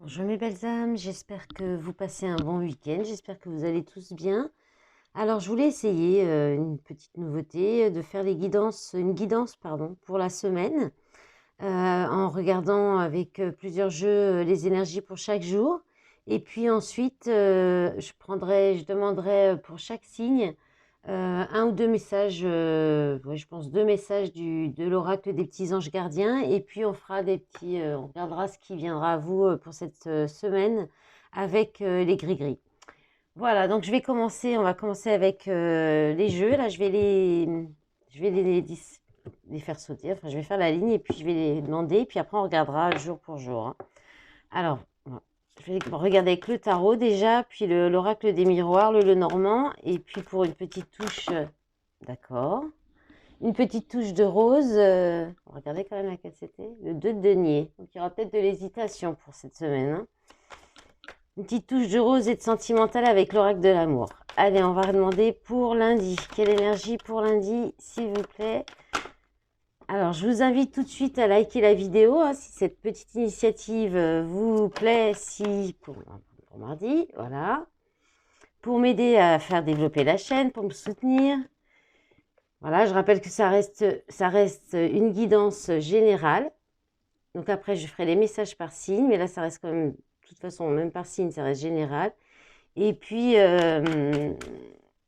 Bonjour mes belles âmes, j'espère que vous passez un bon week-end, j'espère que vous allez tous bien. Alors je voulais essayer une petite nouveauté, de faire une guidance pardon, pour la semaine, en regardant avec plusieurs jeux les énergies pour chaque jour. Et puis ensuite, je demanderai pour chaque signe un ou deux messages, ouais, je pense deux messages de l'oracle des petits anges gardiens. Et puis on fera on regardera ce qui viendra à vous pour cette semaine avec les gris-gris. Voilà, donc on va commencer avec les jeux. Là, je vais les faire sauter. Enfin, je vais faire la ligne et puis je vais les demander. Puis après, on regardera jour pour jour, hein. Alors, bon, je vais regarder avec le tarot déjà, puis l'oracle des miroirs, le Lenormand. Et puis pour une petite touche, d'accord. Une petite touche de rose. On va regarder quand même laquelle c'était. Le 2 de denier. Donc, il y aura peut-être de l'hésitation pour cette semaine, hein. Une petite touche de rose et de sentimental avec l'oracle de l'amour. Allez, on va demander pour lundi. Quelle énergie pour lundi, s'il vous plaît? Alors, je vous invite tout de suite à liker la vidéo, hein, si cette petite initiative vous plaît, pour mardi, voilà. Pour m'aider à faire développer la chaîne, pour me soutenir. Voilà, je rappelle que ça reste une guidance générale. Donc après, je ferai les messages par signe, mais là, ça reste quand même, de toute façon, même par signe, ça reste général. Et puis,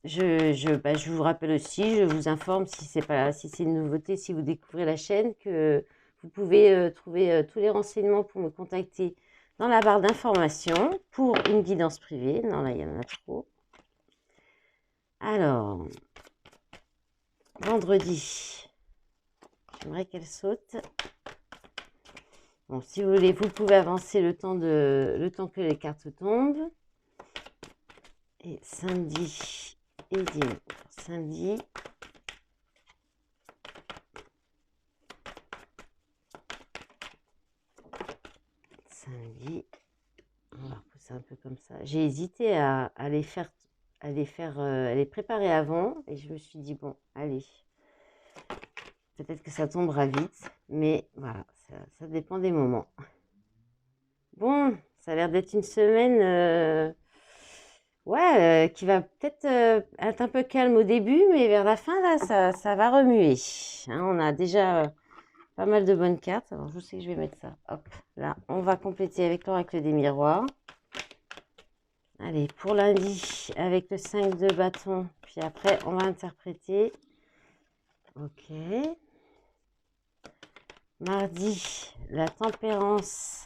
je vous rappelle aussi, je vous informe si c'est une nouveauté, si vous découvrez la chaîne, que vous pouvez trouver tous les renseignements pour me contacter dans la barre d'information pour une guidance privée. Non, là, il y en a trop. Alors, vendredi, j'aimerais qu'elle saute. Bon, si vous voulez, vous pouvez avancer le temps que les cartes tombent. Et samedi et dimanche. Samedi. Samedi. On va repousser un peu comme ça. J'ai hésité à les préparer avant. Et je me suis dit, bon, allez. Peut-être que ça tombera vite. Mais voilà, ça dépend des moments. Bon, ça a l'air d'être une semaine... ouais, qui va peut-être être un peu calme au début, mais vers la fin, là, ça va remuer, hein. On a déjà pas mal de bonnes cartes. Alors, je sais que je vais mettre ça. Hop, là, on va compléter avec l'oracle des miroirs. Allez, pour lundi, avec le 5 de bâton. Puis après, on va interpréter. Ok. Mardi, la tempérance.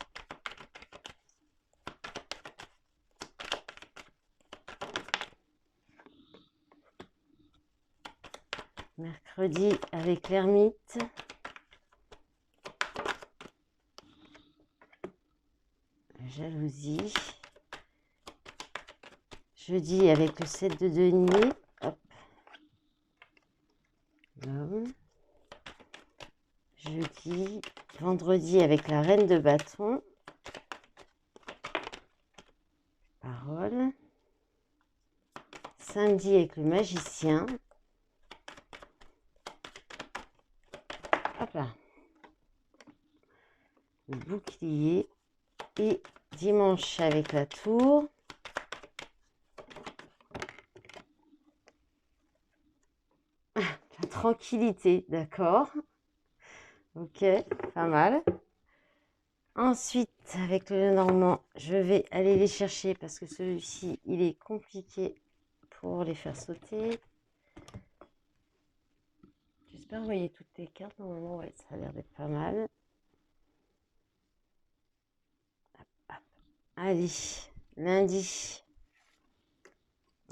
Mercredi, avec l'ermite. Jalousie. Jeudi, avec le 7 de denier. Hop. L'homme. Jeudi, vendredi avec la reine de bâton. Parole. Samedi avec le magicien. Hop là. Le bouclier. Et dimanche avec la tour. La tranquillité, d'accord. Ok, pas mal. Ensuite, avec le Normand, je vais aller les chercher parce que celui-ci, il est compliqué pour les faire sauter. J'espère que vous voyez toutes les cartes. Normalement, ouais, ça a l'air d'être pas mal. Hop, hop. Allez, lundi.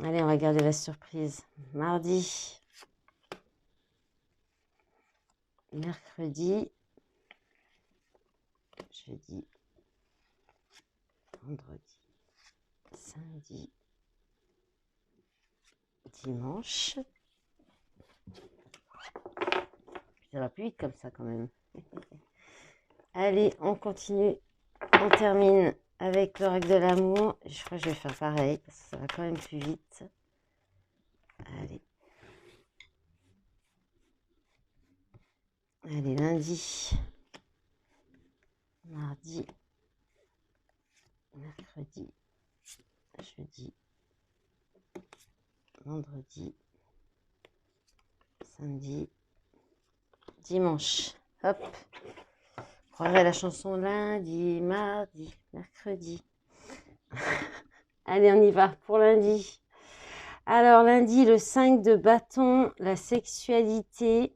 Allez, on va regarder la surprise. Mardi. Mercredi. Jeudi. Vendredi. Samedi. Dimanche. Ça va plus vite comme ça quand même. Allez, on continue. On termine avec le règle de l'amour. Je crois que je vais faire pareil parce que ça va quand même plus vite. Allez. Allez, lundi. Mardi. mercredi, jeudi, vendredi, samedi, dimanche. Hop. Je prendrai la chanson lundi, mardi, mercredi. Allez, on y va pour lundi. Alors, lundi, le 5 de bâton, la sexualité,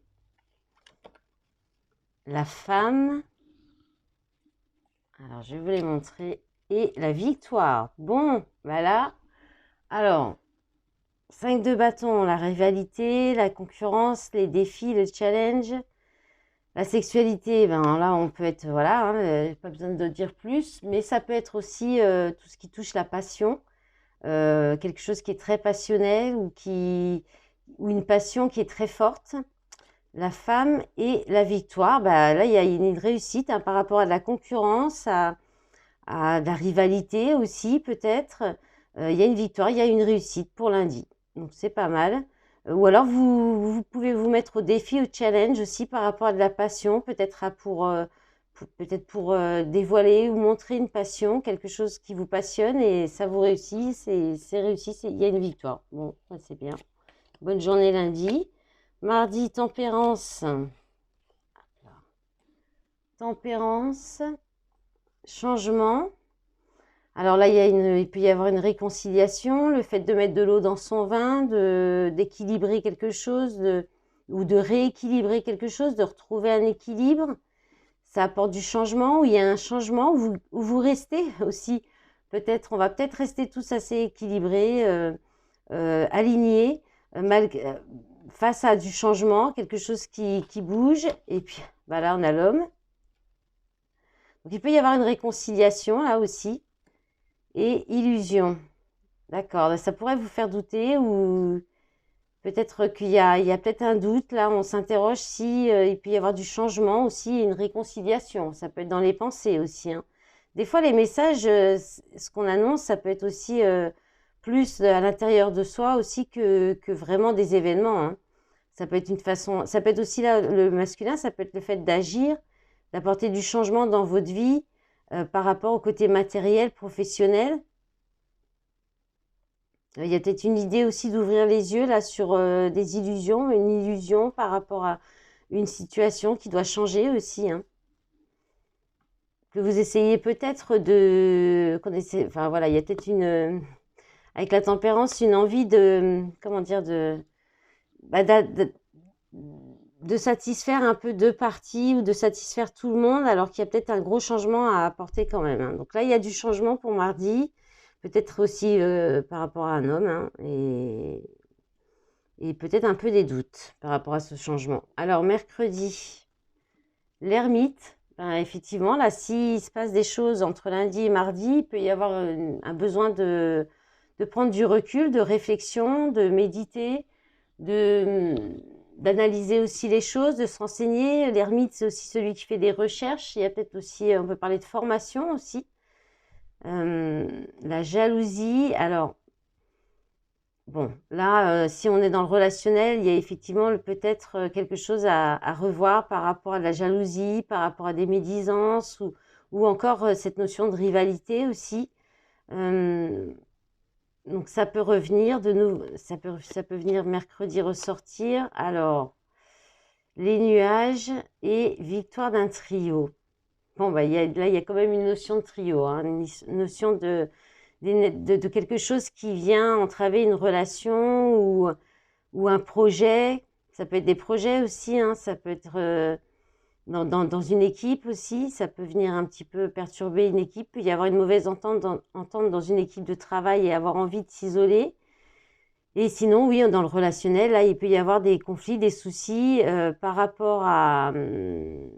la femme. Alors, je vais vous les montrer. Et la victoire. Bon, voilà. Alors, 5 de bâton, la rivalité, la concurrence, les défis, le challenge. La sexualité, ben là, on peut être, voilà, pas besoin de dire plus, mais ça peut être aussi tout ce qui touche la passion, quelque chose qui est très passionnel ou une passion qui est très forte. La femme et la victoire, bah, là, il y a une réussite par rapport à de la concurrence, à de la rivalité aussi, peut-être. Il y a une victoire, il y a une réussite pour lundi. Donc, c'est pas mal. Ou alors, vous pouvez vous mettre au défi, au challenge aussi par rapport à de la passion, peut-être pour dévoiler ou montrer une passion, quelque chose qui vous passionne et ça vous réussit, c'est réussi, il y a une victoire. Bon, ça c'est bien. Bonne journée lundi. Mardi, tempérance. Tempérance, changement. Alors là, il peut y avoir une réconciliation, le fait de mettre de l'eau dans son vin, d'équilibrer quelque chose, ou de rééquilibrer quelque chose, de retrouver un équilibre. Ça apporte du changement, ou il y a un changement, où vous restez aussi. On va peut-être rester tous assez équilibrés, alignés, face à du changement, quelque chose qui bouge. Et puis, bah là, on a l'homme. Donc, il peut y avoir une réconciliation, là aussi. Et illusion. D'accord, ça pourrait vous faire douter ou peut-être qu'il y a peut-être un doute. Là, on s'interroge si il peut y avoir du changement aussi, une réconciliation. Ça peut être dans les pensées aussi, hein. Des fois, les messages, ce qu'on annonce, ça peut être aussi plus à l'intérieur de soi aussi que vraiment des événements, hein. Ça peut être une façon, ça peut être aussi là, le masculin, ça peut être le fait d'agir, d'apporter du changement dans votre vie par rapport au côté matériel, professionnel. Il y a peut-être une idée aussi d'ouvrir les yeux là sur des illusions, une illusion par rapport à une situation qui doit changer aussi, hein. Que vous essayez peut-être enfin voilà, il y a peut-être avec la tempérance, une envie comment dire, bah, de satisfaire un peu deux parties ou de satisfaire tout le monde, alors qu'il y a peut-être un gros changement à apporter quand même, hein. Donc là, il y a du changement pour mardi, peut-être aussi par rapport à un homme, hein, et peut-être un peu des doutes par rapport à ce changement. Alors, mercredi, l'ermite, ben, effectivement, là, s'il se passe des choses entre lundi et mardi, il peut y avoir un besoin de prendre du recul, de réflexion, de méditer, d'analyser aussi les choses, de se renseigner. L'ermite, c'est aussi celui qui fait des recherches. Il y a peut-être aussi, on peut parler de formation aussi. La jalousie, alors, bon, là, si on est dans le relationnel, il y a effectivement peut-être quelque chose à revoir par rapport à de la jalousie, par rapport à des médisances ou encore cette notion de rivalité aussi. Donc ça peut revenir de nouveau, ça peut venir mercredi ressortir. Alors, les nuages et victoire d'un trio. Bon, bah, là, il y a quand même une notion de trio, hein, une notion de quelque chose qui vient entraver une relation ou un projet. Ça peut être des projets aussi, hein, ça peut être dans une équipe aussi, ça peut venir un petit peu perturber une équipe. Il peut y avoir une mauvaise entente dans une équipe de travail et avoir envie de s'isoler. Et sinon, oui, dans le relationnel, là, il peut y avoir des conflits, des soucis par rapport à de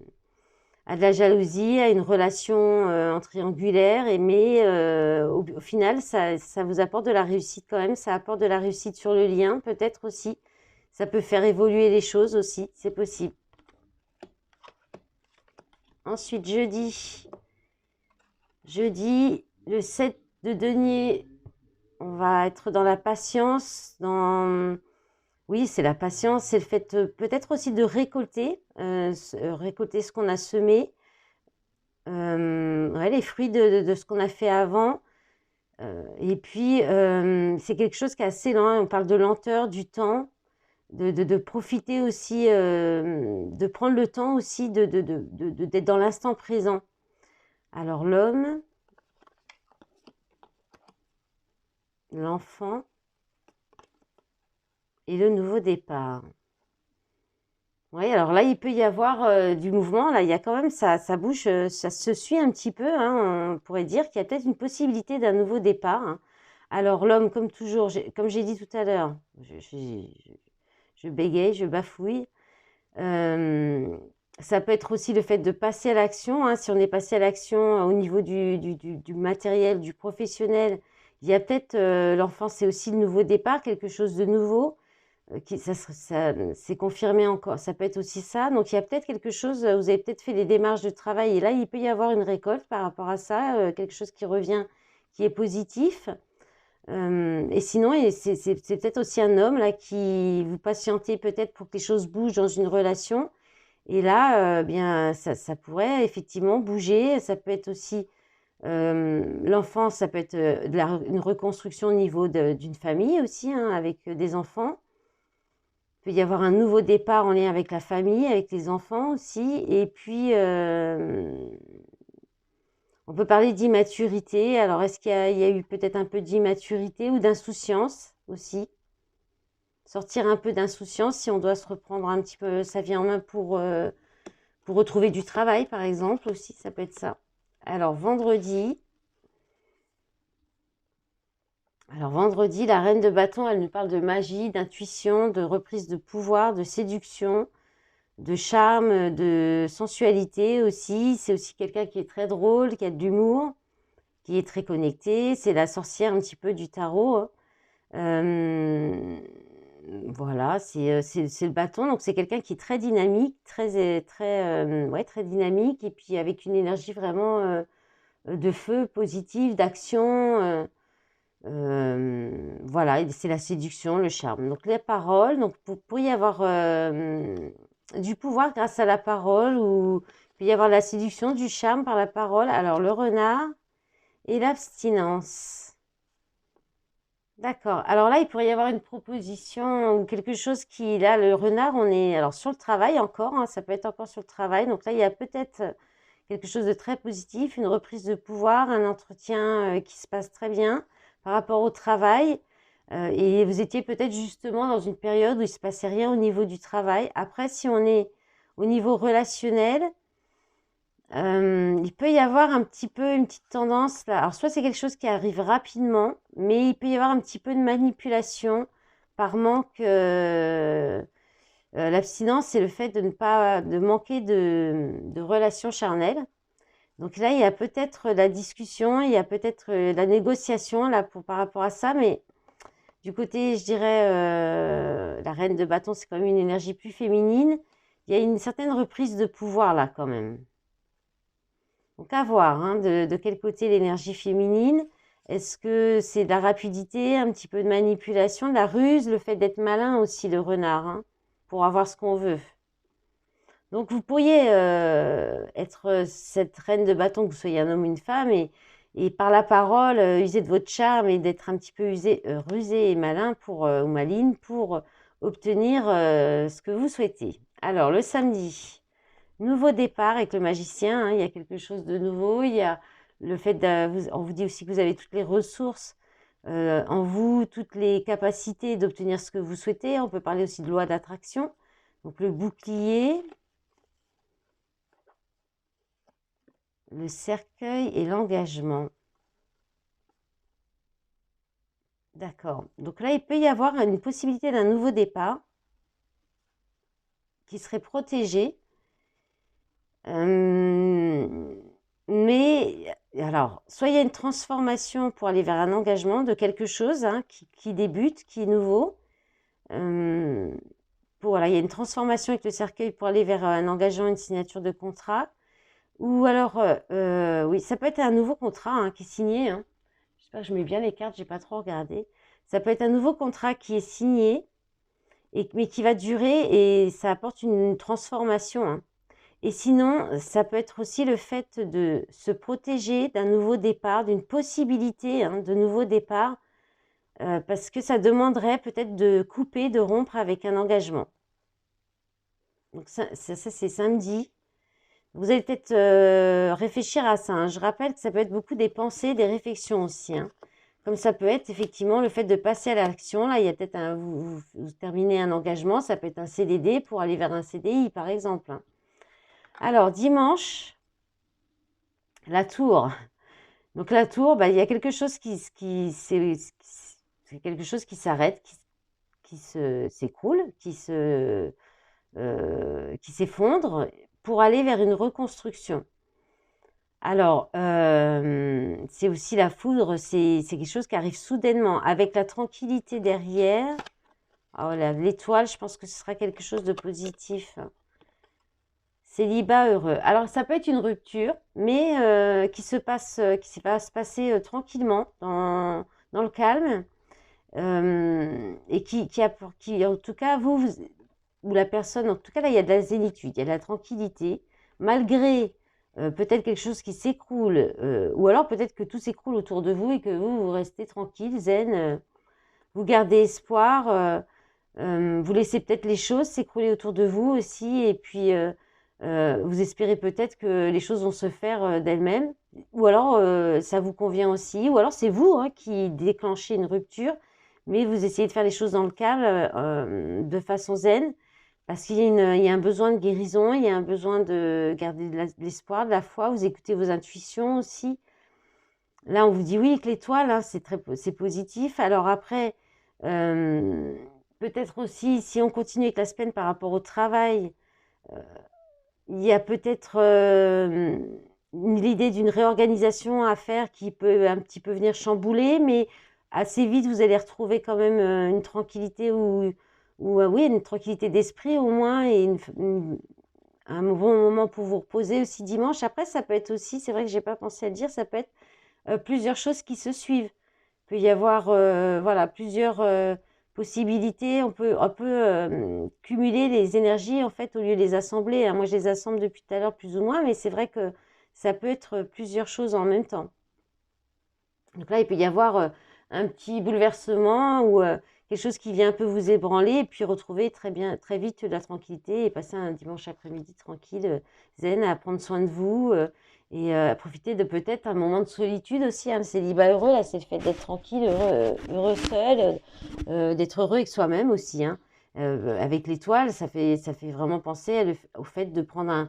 la jalousie, à une relation en triangulaire, mais au final, ça vous apporte de la réussite quand même, ça apporte de la réussite sur le lien, peut-être aussi. Ça peut faire évoluer les choses aussi, c'est possible. Ensuite, jeudi, le 7 de denier, on va être dans la patience, oui, c'est la patience, c'est le fait peut-être aussi de récolter, récolter ce qu'on a semé, ouais, les fruits de ce qu'on a fait avant. Et puis, c'est quelque chose qui est assez lent, hein. On parle de lenteur, du temps, de profiter aussi, de prendre le temps aussi d'être dans l'instant présent. Alors l'homme, l'enfant et le nouveau départ. Oui, alors là, il peut y avoir du mouvement. Là, il y a quand même, ça bouge, ça se suit un petit peu, hein. On pourrait dire qu'il y a peut-être une possibilité d'un nouveau départ, hein. Alors l'homme, comme toujours, comme j'ai dit tout à l'heure, je bégaye, je bafouille. Ça peut être aussi le fait de passer à l'action, hein. Si on est passé à l'action au niveau du matériel, du professionnel, il y a peut-être l'enfant, c'est aussi le nouveau départ, quelque chose de nouveau. C'est confirmé encore, ça peut être aussi ça. Donc il y a peut-être quelque chose, vous avez peut-être fait des démarches de travail et là, il peut y avoir une récolte par rapport à ça, quelque chose qui revient, qui est positif. Et sinon, c'est peut-être aussi un homme là qui vous patientez peut-être pour que les choses bougent dans une relation. Et là, bien, ça pourrait effectivement bouger. Ça peut être aussi l'enfant, ça peut être une reconstruction au niveau d'une famille aussi, hein, avec des enfants. Il peut y avoir un nouveau départ en lien avec la famille, avec les enfants aussi. Et puis, on peut parler d'immaturité. Alors, est-ce qu'il y a eu peut-être un peu d'immaturité ou d'insouciance aussi? Sortir un peu d'insouciance si on doit se reprendre un petit peu sa vie en main pour retrouver du travail, par exemple, aussi, ça peut être ça. Alors, vendredi. Alors, vendredi, la reine de bâton, elle nous parle de magie, d'intuition, de reprise de pouvoir, de séduction, de charme, de sensualité aussi. C'est aussi quelqu'un qui est très drôle, qui a de l'humour, qui est très connecté. C'est la sorcière un petit peu du tarot, hein. Voilà, c'est le bâton. Donc, c'est quelqu'un qui est très dynamique, ouais, très dynamique, et puis avec une énergie vraiment de feu, positive, d'action. Voilà, et c'est la séduction, le charme. Donc, les paroles, donc, vous pourriez avoir du pouvoir grâce à la parole, ou il peut y avoir la séduction, du charme par la parole. Alors, le renard et l'abstinence. D'accord. Alors là, il pourrait y avoir une proposition ou quelque chose qui, là, le renard, on est alors sur le travail encore, hein, ça peut être encore sur le travail. Donc là, il y a peut-être quelque chose de très positif, une reprise de pouvoir, un entretien qui se passe très bien par rapport au travail. Et vous étiez peut-être justement dans une période où il ne se passait rien au niveau du travail. Après, si on est au niveau relationnel, il peut y avoir un petit peu une petite tendance là. Alors, soit c'est quelque chose qui arrive rapidement, mais il peut y avoir un petit peu de manipulation par manque. L'abstinence, c'est le fait de ne pas, de manquer de relations charnelles. Donc là, il y a peut-être la discussion, il y a peut-être la négociation là par rapport à ça, mais du côté, je dirais, la reine de bâton, c'est quand même une énergie plus féminine. Il y a une certaine reprise de pouvoir là quand même. Donc à voir, hein, de quel côté l'énergie féminine. Est-ce que c'est de la rapidité, un petit peu de manipulation, de la ruse, le fait d'être malin aussi, le renard, hein, pour avoir ce qu'on veut. Donc vous pourriez être cette reine de bâton, que vous soyez un homme ou une femme, et par la parole, user de votre charme et d'être un petit peu rusé et malin ou maline pour obtenir ce que vous souhaitez. Alors le samedi. Nouveau départ avec le magicien, hein, il y a quelque chose de nouveau. Il y a le fait on vous dit aussi que vous avez toutes les ressources en vous, toutes les capacités d'obtenir ce que vous souhaitez. On peut parler aussi de loi d'attraction. Donc le bouclier, le cercueil et l'engagement. D'accord. Donc là, il peut y avoir une possibilité d'un nouveau départ qui serait protégé. Mais alors, soit il y a une transformation pour aller vers un engagement de quelque chose, hein, qui débute, qui est nouveau. Voilà, il y a une transformation avec le cercueil pour aller vers un engagement, une signature de contrat. Ou alors, oui, ça peut être un nouveau contrat, hein, qui est signé, hein. J'espère que je mets bien les cartes, j'ai pas trop regardé. Ça peut être un nouveau contrat qui est signé, mais qui va durer, et ça apporte une transformation, hein. Et sinon, ça peut être aussi le fait de se protéger d'un nouveau départ, d'une possibilité hein, de nouveau départ, parce que ça demanderait peut-être de couper, de rompre avec un engagement. Donc ça c'est samedi. Vous allez peut-être réfléchir à ça, hein. Je rappelle que ça peut être beaucoup des pensées, des réflexions aussi, hein. Comme ça peut être effectivement le fait de passer à l'action. Là, il y a peut-être vous terminez un engagement, ça peut être un CDD pour aller vers un CDI, par exemple, hein. Alors, dimanche, la tour. Donc, la tour, bah, il y a quelque chose c'est quelque chose qui s'arrête, qui s'écroule, qui s'effondre pour aller vers une reconstruction. Alors, c'est aussi la foudre, c'est quelque chose qui arrive soudainement, avec la tranquillité derrière. Oh là, l'étoile, je pense que ce sera quelque chose de positif. Célibat heureux. Alors, ça peut être une rupture, mais qui va se passer tranquillement, dans le calme, et qui, en tout cas, ou la personne, en tout cas, là, il y a de la zénitude, il y a de la tranquillité, malgré peut-être quelque chose qui s'écroule, ou alors peut-être que tout s'écroule autour de vous et que vous restez tranquille, zen, vous gardez espoir, vous laissez peut-être les choses s'écrouler autour de vous aussi, et puis vous espérez peut-être que les choses vont se faire d'elles-mêmes, ou alors ça vous convient aussi, ou alors c'est vous hein, qui déclenchez une rupture, mais vous essayez de faire les choses dans le calme, de façon zen, parce qu'il y a un besoin de guérison, il y a un besoin de garder de l'espoir, de la foi, vous écoutez vos intuitions aussi. Là, on vous dit oui, que l'étoile, hein, c'est positif. Alors après, peut-être aussi, si on continue avec la semaine par rapport au travail, il y a peut-être l'idée d'une réorganisation à faire qui peut un petit peu venir chambouler, mais assez vite, vous allez retrouver quand même une tranquillité ou oui, une tranquillité d'esprit au moins et un bon moment pour vous reposer aussi dimanche. Après, ça peut être aussi, c'est vrai que j'ai pas pensé à le dire, ça peut être plusieurs choses qui se suivent. Il peut y avoir voilà, plusieurs possibilités. On peut un peu cumuler les énergies en fait au lieu de les assembler, hein. Moi, je les assemble depuis tout à l'heure plus ou moins, mais c'est vrai que ça peut être plusieurs choses en même temps. Donc là, il peut y avoir un petit bouleversement ou quelque chose qui vient un peu vous ébranler et puis retrouver très vite de la tranquillité et passer un dimanche après-midi tranquille, zen, à prendre soin de vous et à profiter de peut-être un moment de solitude aussi, hein. Le célibat heureux, là, c'est le fait d'être tranquille, heureux seul, d'être heureux avec soi-même aussi, hein. Avec l'étoile, ça fait vraiment penser au fait de prendre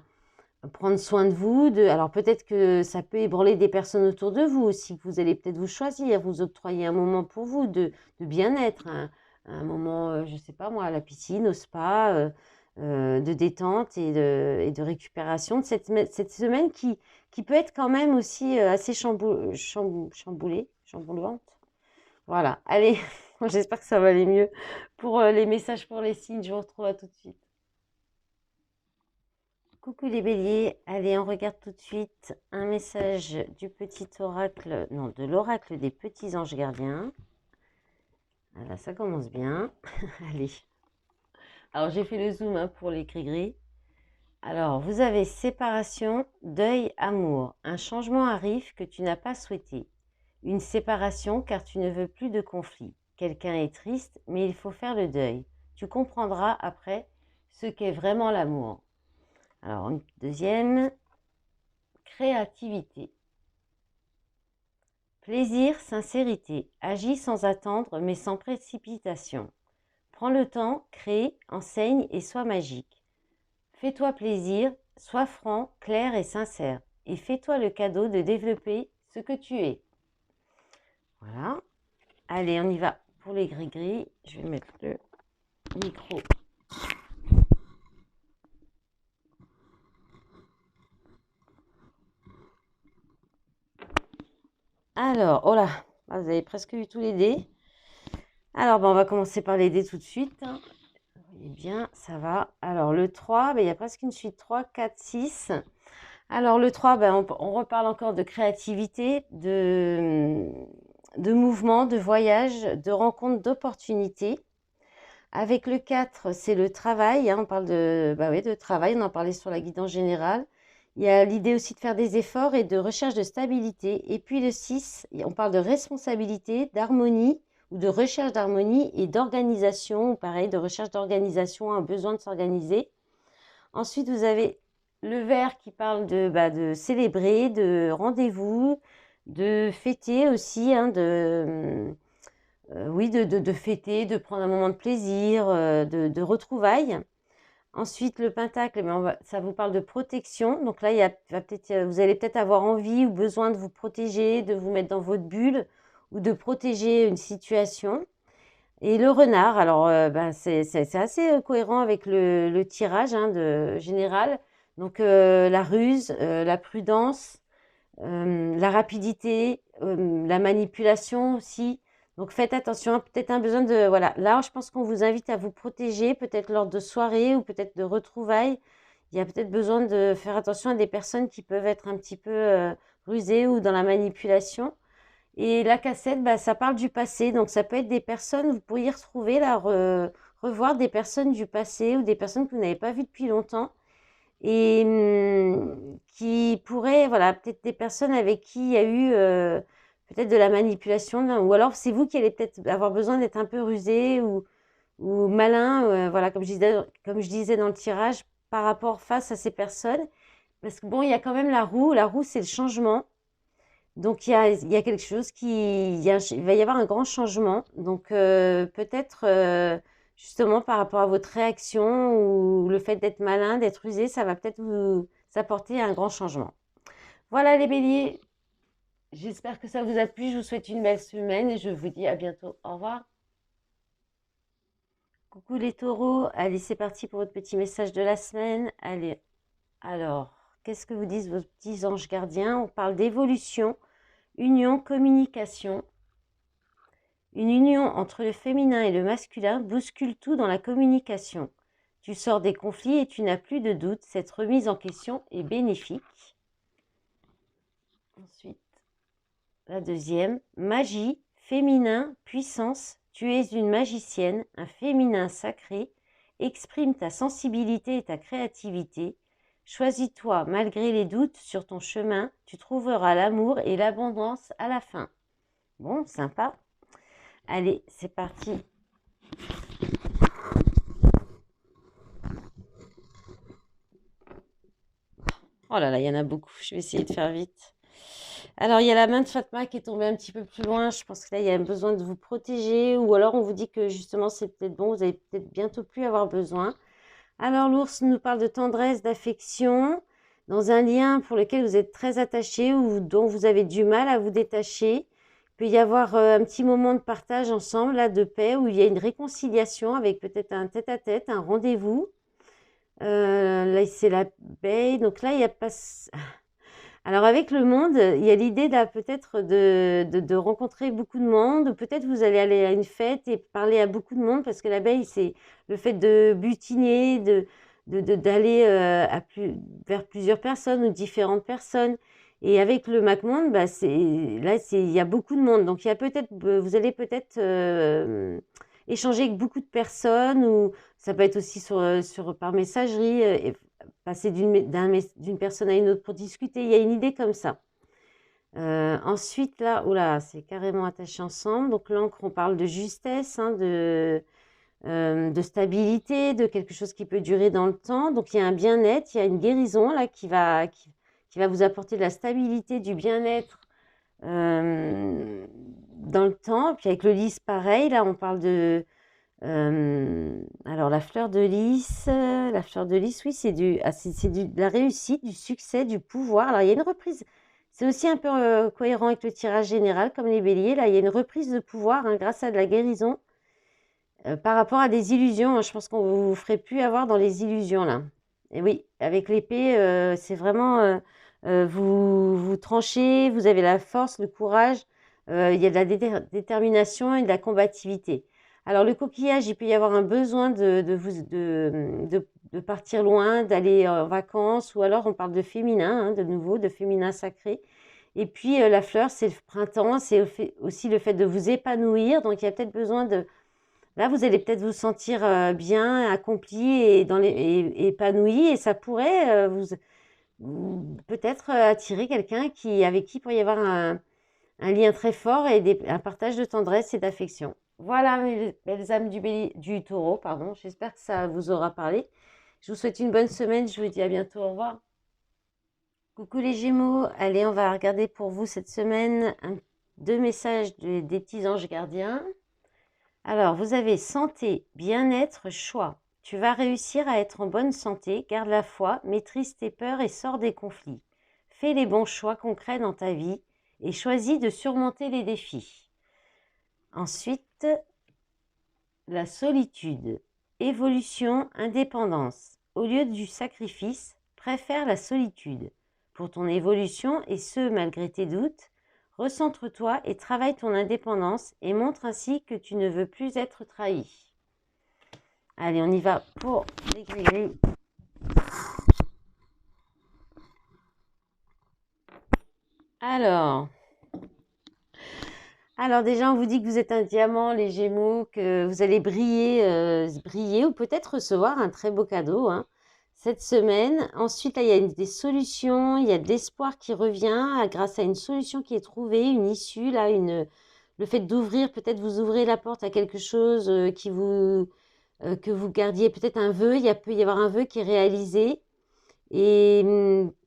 soin de vous. Alors peut-être que ça peut ébranler des personnes autour de vous aussi, que vous allez peut-être vous choisir, vous octroyer un moment pour vous de bien-être, un moment, je ne sais pas moi, à la piscine, au spa, de détente et de récupération de cette semaine qui peut être quand même aussi assez chamboulante. Voilà, allez, j'espère que ça va aller mieux. Pour les messages pour les signes, je vous retrouve à tout de suite. Coucou les béliers, allez on regarde tout de suite un message du petit oracle, non de l'oracle des petits anges gardiens. Voilà, ça commence bien. Allez, alors j'ai fait le zoom hein, pour les gris-gris. Alors vous avez séparation, deuil, amour. Un changement arrive que tu n'as pas souhaité. Une séparation car tu ne veux plus de conflit. Quelqu'un est triste mais il faut faire le deuil. Tu comprendras après ce qu'est vraiment l'amour. Alors, une deuxième, créativité. Plaisir, sincérité. Agis sans attendre, mais sans précipitation. Prends le temps, crée, enseigne et sois magique. Fais-toi plaisir, sois franc, clair et sincère. Et fais-toi le cadeau de développer ce que tu es. Voilà. Allez, on y va pour les gris-gris. Je vais mettre le micro. Alors, oh là, vous avez presque vu tous les dés. Alors, on va commencer par les dés tout de suite. Vous voyez bien, ça va. Alors, le 3, il y a presque une suite 3, 4, 6. Alors, le 3, on reparle encore de créativité, de mouvement, de voyage, de rencontre, d'opportunités. Avec le 4, c'est le travail, hein, on parle de, bah oui, de travail, on en parlait sur la guidance générale. Il y a l'idée aussi de faire des efforts et de recherche de stabilité. Et puis le 6, on parle de responsabilité, d'harmonie ou de recherche d'harmonie et d'organisation, ou pareil, de recherche d'organisation, un besoin de s'organiser. Ensuite, vous avez le vert qui parle de célébrer, de rendez-vous, de fêter aussi, hein, oui, de fêter, de prendre un moment de plaisir, de retrouvailles. Ensuite, le pentacle, ça vous parle de protection. Donc là, vous allez peut-être avoir envie ou besoin de vous protéger, de vous mettre dans votre bulle ou de protéger une situation. Et le renard, alors c'est assez cohérent avec le tirage, hein, général. Donc la ruse, la prudence, la rapidité, la manipulation aussi. Donc faites attention, hein, peut-être un besoin de... Voilà, là je pense qu'on vous invite à vous protéger, peut-être lors de soirées ou peut-être de retrouvailles. Il y a peut-être besoin de faire attention à des personnes qui peuvent être un petit peu rusées ou dans la manipulation. Et la cassette, bah, ça parle du passé, donc ça peut être des personnes, vous pourriez retrouver, là, revoir des personnes du passé ou des personnes que vous n'avez pas vues depuis longtemps et qui pourraient, voilà, peut-être des personnes avec qui il y a eu peut-être de la manipulation, ou alors c'est vous qui allez peut-être avoir besoin d'être un peu rusé ou malin, voilà, comme je disais dans le tirage, par rapport face à ces personnes. Parce que bon, il y a quand même la roue. La roue, c'est le changement. Donc, il y a quelque chose il va y avoir un grand changement. Donc, peut-être, justement, par rapport à votre réaction ou le fait d'être malin, d'être rusé, ça va peut-être vous apporter un grand changement. Voilà les béliers. J'espère que ça vous a plu. Je vous souhaite une belle semaine et je vous dis à bientôt. Au revoir. Coucou les taureaux. Allez, c'est parti pour votre petit message de la semaine. Allez, alors, qu'est-ce que vous disent vos petits anges gardiens? On parle d'évolution. Union, communication. Une union entre le féminin et le masculin bouscule tout dans la communication. Tu sors des conflits et tu n'as plus de doute. Cette remise en question est bénéfique. Ensuite, la deuxième. Magie, féminin, puissance. Tu es une magicienne, un féminin sacré. Exprime ta sensibilité et ta créativité. Choisis-toi malgré les doutes sur ton chemin. Tu trouveras l'amour et l'abondance à la fin. Bon, sympa. Allez, c'est parti. Oh là là, il y en a beaucoup. Je vais essayer de faire vite. Alors, il y a la main de Fatma qui est tombée un petit peu plus loin. Je pense que là, il y a un besoin de vous protéger. Ou alors, on vous dit que justement, c'est peut-être bon. Vous allez peut-être bientôt plus avoir besoin. Alors, l'ours nous parle de tendresse, d'affection, dans un lien pour lequel vous êtes très attaché ou dont vous avez du mal à vous détacher. Il peut y avoir un petit moment de partage ensemble, là, de paix, où il y a une réconciliation avec peut-être un tête-à-tête, un rendez-vous. Là, c'est l'abeille. Donc là, il n'y a pas... Alors, avec le monde, il y a l'idée peut-être de rencontrer beaucoup de monde. Peut-être vous allez aller à une fête et parler à beaucoup de monde parce que l'abeille, c'est le fait de butiner, d'aller vers plusieurs personnes ou différentes personnes. Et avec le MacMonde, bah, il y a beaucoup de monde. Donc, vous allez peut-être échanger avec beaucoup de personnes ou ça peut être aussi par messagerie. Passer d'une personne à une autre pour discuter. Il y a une idée comme ça. Ensuite, là, oula, c'est carrément attaché ensemble. Donc, l'encre, on parle de justesse, hein, de stabilité, de quelque chose qui peut durer dans le temps. Donc, il y a un bien-être, il y a une guérison là qui va vous apporter de la stabilité, du bien-être dans le temps. Puis avec le lys, pareil, là, on parle de... alors la fleur de lys, oui, c'est de la réussite, du succès, du pouvoir. Alors il y a une reprise, c'est aussi un peu cohérent avec le tirage général, comme les béliers. Là, il y a une reprise de pouvoir hein, grâce à de la guérison par rapport à des illusions. Hein, je pense qu'on ne vous ferait plus avoir dans les illusions là. Et oui, avec l'épée, c'est vraiment vous tranchez, vous avez la force, le courage, il y a de la détermination et de la combativité. Alors, le coquillage, il peut y avoir un besoin de partir loin, d'aller en vacances, ou alors on parle de féminin, hein, de nouveau, de féminin sacré. Et puis, la fleur, c'est le printemps, c'est aussi le fait de vous épanouir. Donc, il y a peut-être besoin Là, vous allez peut-être vous sentir bien, accompli et épanoui, et ça pourrait peut-être attirer quelqu'un avec qui il pourrait y avoir un lien très fort et un partage de tendresse et d'affection. Voilà, mes belles âmes du taureau, pardon. J'espère que ça vous aura parlé. Je vous souhaite une bonne semaine. Je vous dis à bientôt. Au revoir. Coucou les Gémeaux. Allez, on va regarder pour vous cette semaine deux messages des petits anges gardiens. Alors, vous avez santé, bien-être, choix. Tu vas réussir à être en bonne santé, garde la foi, maîtrise tes peurs et sors des conflits. Fais les bons choix concrets dans ta vie et choisis de surmonter les défis. Ensuite, la solitude. Évolution, indépendance. Au lieu du sacrifice, préfère la solitude. Pour ton évolution, et ce malgré tes doutes, recentre-toi et travaille ton indépendance et montre ainsi que tu ne veux plus être trahi. Allez, on y va pour les gris-gris. Alors déjà, on vous dit que vous êtes un diamant, les Gémeaux, que vous allez briller ou peut-être recevoir un très beau cadeau cette semaine. Ensuite, là, il y a des solutions, il y a de l'espoir qui revient grâce à une solution qui est trouvée, une issue. Là, le fait d'ouvrir, peut-être vous ouvrez la porte à quelque chose que vous gardiez, peut-être un vœu. Il peut y avoir un vœu qui est réalisé. Et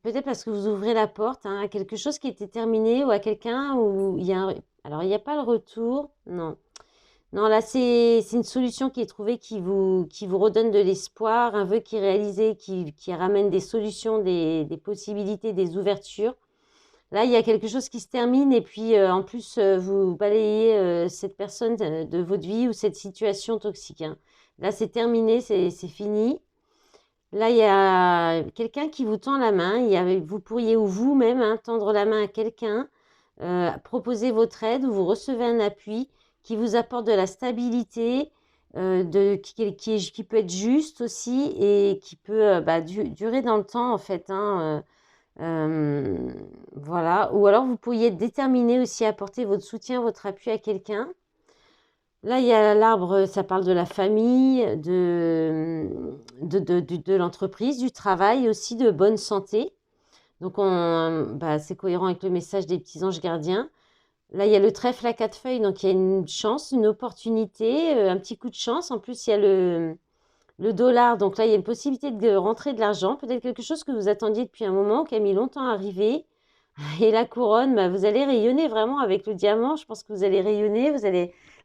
peut-être parce que vous ouvrez la porte à quelque chose qui était terminé ou à quelqu'un où il y a alors il n'y a pas le retour, non. Non, là c'est une solution qui est trouvée qui vous redonne de l'espoir, un vœu qui est réalisé, qui ramène des solutions, des possibilités, des ouvertures. Là, il y a quelque chose qui se termine et puis en plus vous balayez cette personne de votre vie ou cette situation toxique. Là, c'est terminé, c'est fini. Là, il y a quelqu'un qui vous tend la main. Vous pourriez ou vous-même tendre la main à quelqu'un, proposer votre aide ou vous recevez un appui qui vous apporte de la stabilité, qui peut être juste aussi et qui peut durer dans le temps en fait. Voilà. Ou alors vous pourriez être déterminé aussi à apporter votre soutien, votre appui à quelqu'un. Là, il y a l'arbre, ça parle de la famille, de l'entreprise, du travail, aussi de bonne santé. Donc, c'est cohérent avec le message des petits anges gardiens. Là, il y a le trèfle à quatre feuilles, donc il y a une chance, une opportunité, un petit coup de chance. En plus, il y a le dollar, donc là, il y a une possibilité de rentrer de l'argent, peut-être quelque chose que vous attendiez depuis un moment, qui a mis longtemps à arriver. Et la couronne, vous allez rayonner vraiment avec le diamant. Je pense que vous allez rayonner.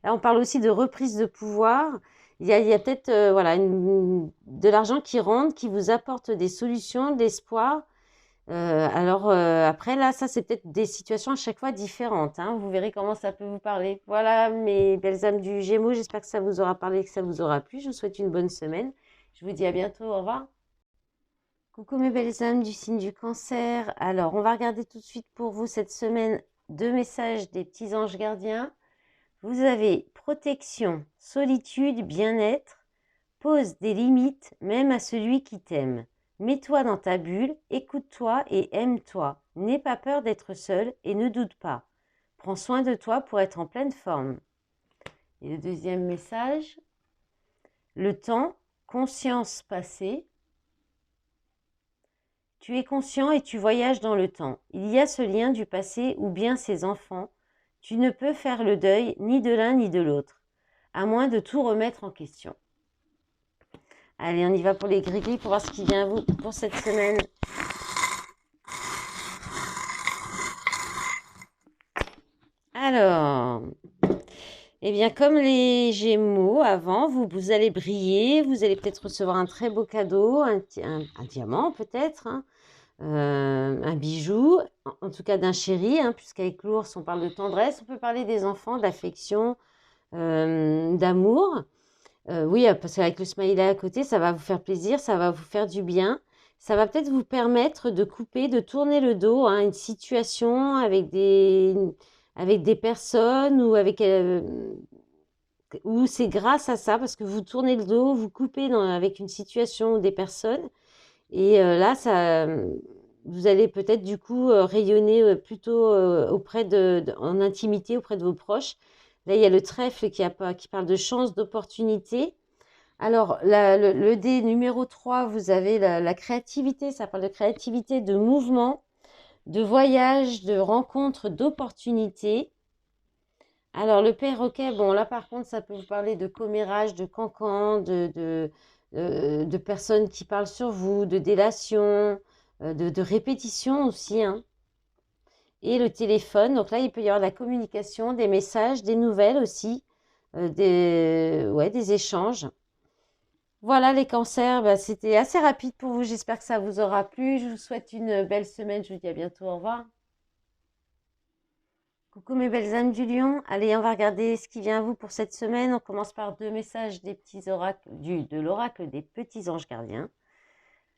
Là, on parle aussi de reprise de pouvoir. Il y a peut-être de l'argent qui rentre, qui vous apporte des solutions, de l'espoir. Après, là, ça, c'est peut-être des situations à chaque fois différentes. Vous verrez comment ça peut vous parler. Voilà, mes belles âmes du Gémeaux. J'espère que ça vous aura parlé, que ça vous aura plu. Je vous souhaite une bonne semaine. Je vous dis à bientôt. Au revoir. Coucou mes belles âmes du signe du Cancer. Alors, on va regarder tout de suite pour vous cette semaine deux messages des petits anges gardiens. Vous avez protection, solitude, bien-être. Pose des limites même à celui qui t'aime. Mets-toi dans ta bulle, écoute-toi et aime-toi. N'aie pas peur d'être seul et ne doute pas. Prends soin de toi pour être en pleine forme. Et le deuxième message, le temps, conscience passée. Tu es conscient et tu voyages dans le temps. Il y a ce lien du passé ou bien ses enfants. Tu ne peux faire le deuil ni de l'un ni de l'autre, à moins de tout remettre en question. Allez, on y va pour les gris-gris pour voir ce qui vient à vous pour cette semaine. Alors, eh bien, comme les Gémeaux avant, vous allez briller, vous allez peut-être recevoir un très beau cadeau, un diamant peut-être, un bijou, en tout cas d'un chéri, puisqu'avec l'ours, on parle de tendresse, on peut parler des enfants, d'affection, d'amour. Oui, parce qu'avec le smiley à côté, ça va vous faire plaisir, ça va vous faire du bien. Ça va peut-être vous permettre de couper, de tourner le dos à une situation avec des personnes ou c'est grâce à ça, parce que vous tournez le dos, vous coupez avec une situation ou des personnes. Et là, vous allez peut-être du coup rayonner plutôt en intimité auprès de vos proches. Là, il y a le trèfle qui parle de chance, d'opportunité. Alors, le dé numéro 3, vous avez la créativité. Ça parle de créativité, de mouvement, de voyage, de rencontre, d'opportunité. Alors, le perroquet, bon, là, par contre, ça peut vous parler de commérage, de cancan, de personnes qui parlent sur vous, de délation, de répétition aussi, hein. Et le téléphone, donc là, il peut y avoir de la communication, des messages, des nouvelles aussi, des échanges. Voilà les cancers, bah, c'était assez rapide pour vous. J'espère que ça vous aura plu. Je vous souhaite une belle semaine. Je vous dis à bientôt. Au revoir. Coucou mes belles âmes du lion. Allez, on va regarder ce qui vient à vous pour cette semaine. On commence par 2 messages des petits oracles, de l'oracle des petits anges gardiens.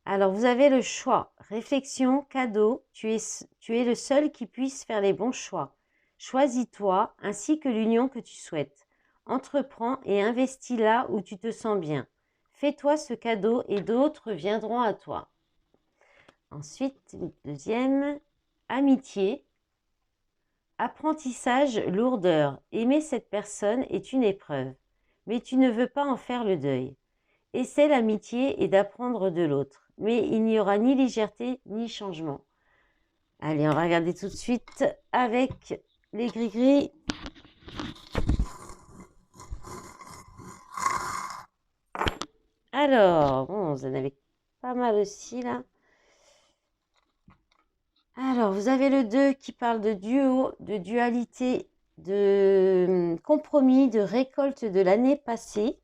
Alors, vous avez le choix. Réflexion, cadeau. Tu es le seul qui puisse faire les bons choix. Choisis-toi ainsi que l'union que tu souhaites. Entreprends et investis là où tu te sens bien. Fais-toi ce cadeau et d'autres viendront à toi. Ensuite, deuxième, amitié. Apprentissage, lourdeur. Aimer cette personne est une épreuve, mais tu ne veux pas en faire le deuil. Essaie l'amitié et d'apprendre de l'autre, mais il n'y aura ni légèreté ni changement. Allez, on va regarder tout de suite avec les gris-gris. Alors, bon, vous en avez pas mal aussi là. Alors, vous avez le 2 qui parle de duo, de dualité, de compromis, de récolte de l'année passée.